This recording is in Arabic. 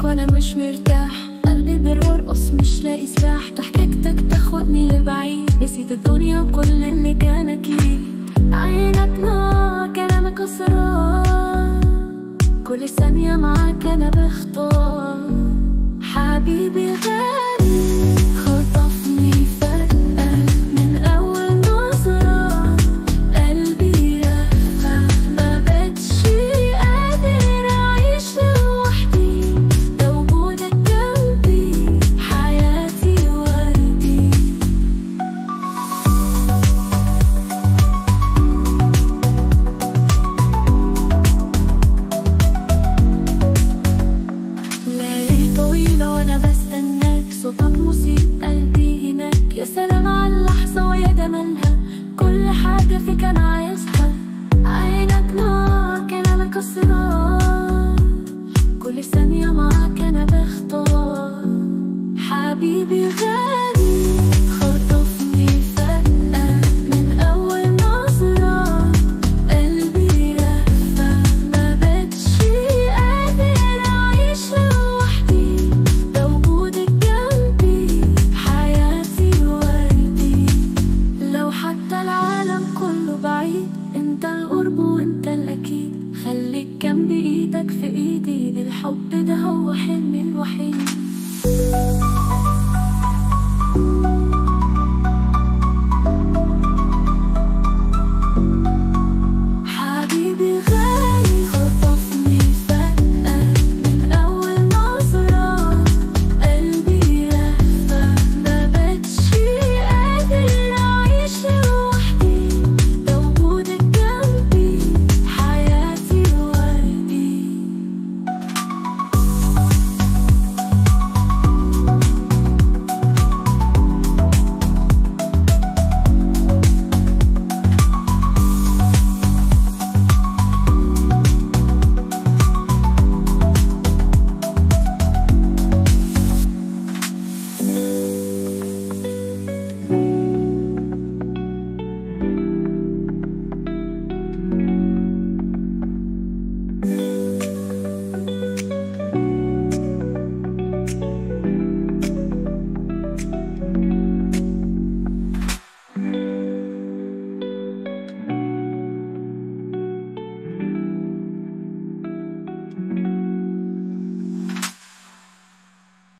وانا مش مرتاح، قلبي بيرقص مش لاقي سلاح. ضحكتك تاخدني لبعيد، نسيت الدنيا وكل اللي كان اكيد. عينك نار كلامك اسرار، كل ثانية معاك انا بختار. حبيبي غالي خطفني فجأة من اول نظرة، قلبي رقة ما بقتش قادر اعيش لوحدي. ده وجودك جنبي حياتي وردي. ليالي طويلة وانا بستناك، صوتك مصيب قلبي هناك. يا سلام على اللحظة ويا جمالها، كل حاجة فيك انا عايزة